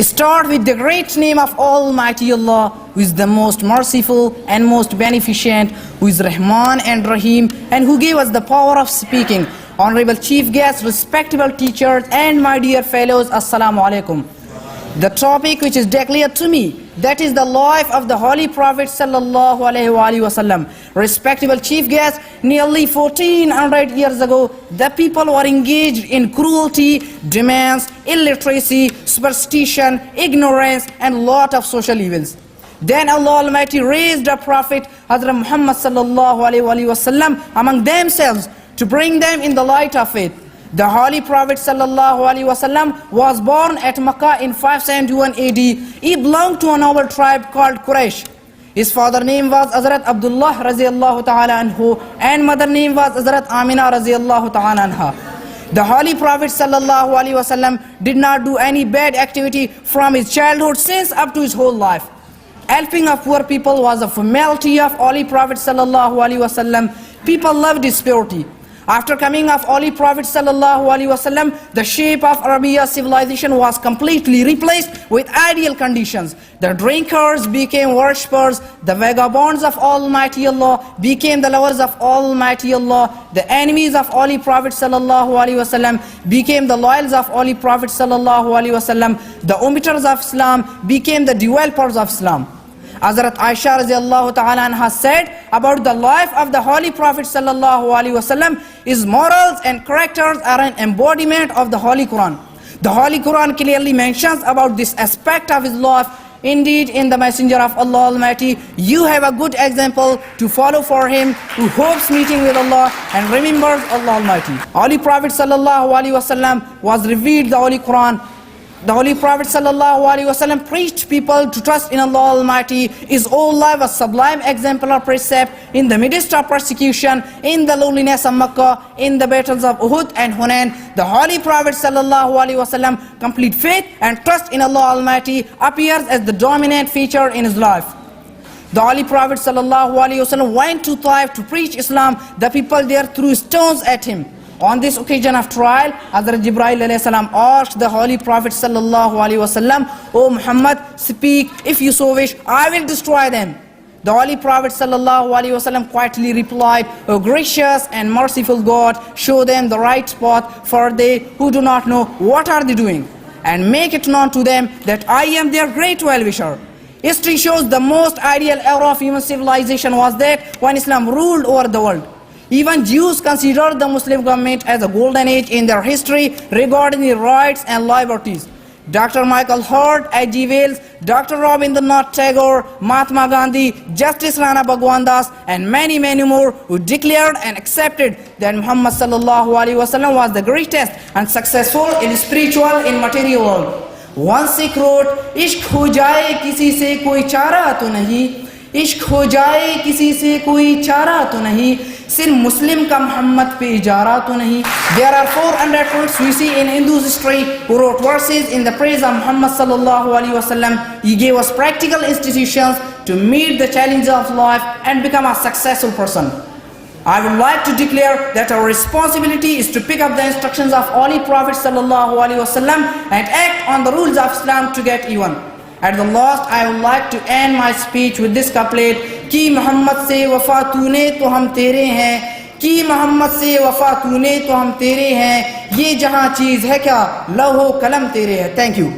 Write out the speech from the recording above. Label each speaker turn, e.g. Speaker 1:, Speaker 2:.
Speaker 1: Start with the great name of Almighty Allah, who is the most merciful and most beneficent, who is Rahman and Rahim, and who gave us the power of speaking. Honorable Chief Guests, respectable teachers, and my dear fellows, Assalamu alaikum. The topic which is declared to me, that is the life of the Holy Prophet sallallahu alaihi wasallam. Respectable Chief Guests, nearly 1400 years ago, the people were engaged in cruelty, demands, illiteracy, superstition, ignorance, and lot of social evils. Then Allah Almighty raised a prophet, Hazrat Muhammad sallallahu alaihi wasallam, among themselves to bring them in the light of faith. The Holy Prophet sallallahu alaihi wasallam was born at Makkah in 571 AD. He belonged to a noble tribe called Quraysh. His father name was Hazrat Abdullah radiyallahu ta'ala anhu, and mother name was Hazrat Amna radiyallahu ta'ala anha. The Holy Prophet sallallahu alaihi wasallam did not do any bad activity from his childhood since up to his whole life. Helping of poor people was a formality of Holy Prophet sallallahu alaihi wasallam. People loved his purity. After coming of Holy Prophet sallallahu alaihi wasallam, the shape of Arabia's civilization was completely replaced with ideal conditions. The drinkers became worshippers, the vagabonds of Almighty Allah became the lovers of Almighty Allah, the enemies of Holy Prophet sallallahu alaihi wasallam became the loyals of Holy Prophet sallallahu alaihi wasallam, the omiters of Islam became the developers of Islam. Hazrat Aisha radiyallahu ta'ala anha said about the life of the Holy Prophet sallallahu alaihi wasallam, his morals and characters are an embodiment of the Holy Quran. The Holy Quran clearly mentions about this aspect of his life. Indeed, in the Messenger of Allah Almighty, you have a good example to follow for him who hopes meeting with Allah and remembers Allah Almighty. Holy Prophet sallallahu alaihi wasallam was revealed the Holy Quran. The Holy Prophet sallallahu alaihi wasallam preached people to trust in Allah Almighty. His whole life was sublime exemplar precept in the midst of persecution, in the loneliness of Makkah, in the battles of Uhud and Hunain. The Holy Prophet sallallahu alaihi wasallam complete faith and trust in Allah Almighty appears as the dominant feature in his life. The Holy Prophet sallallahu alaihi wasallam went to Taif to preach Islam. The people there threw stones at him. On this occasion of trial, Hazrat Jibreel alayhi salam asked the Holy Prophet sallallahu alaihi wasallam, "O Muhammad, speak. If you so wish, I will destroy them." The Holy Prophet sallallahu alaihi wasallam quietly replied, "O gracious and merciful God, show them the right path, for they who do not know what are they doing, and make it known to them that I am their great well-wisher." History shows the most ideal era of human civilization was that when Islam ruled over the world. Even Jews considered the Muslim government as a golden age in their history regarding their rights and liberties. Dr. Michael Hart, H.G. Wells, Dr. Rabindranath Tagore, Mahatma Gandhi, Justice Rana Bhagwandas, and many more who declared and accepted that Muhammad sallallahu alaihi wasallam was the greatest and successful in spiritual and material world. One Sikh wrote, "Ishq ho jaye kisi se koi chara to nahi, ishq ho jaye kisi se koi chara to nahi, सिर्फ मुस्लिम का मोहम्मद पे इजारा तो नहीं." There are 400 poets we see in Hindu history who wrote verses in the praise of Muhammad sallallahu alaihi wasallam. He gave us practical institutions to meet the challenges of life and become a successful person. I would like to declare that our responsibility is to pick up the instructions of Holy Prophet sallallahu alaihi wasallam and act on the rules of Islam to get even. At the last, I would like to end my speech with this couplet, कि मोहम्मद से वफा तूने तो हम तेरे हैं, कि मोहम्मद से वफा तूने तो हम तेरे हैं, ये जहां चीज़ है क्या लौहो कलम तेरे है. Thank you.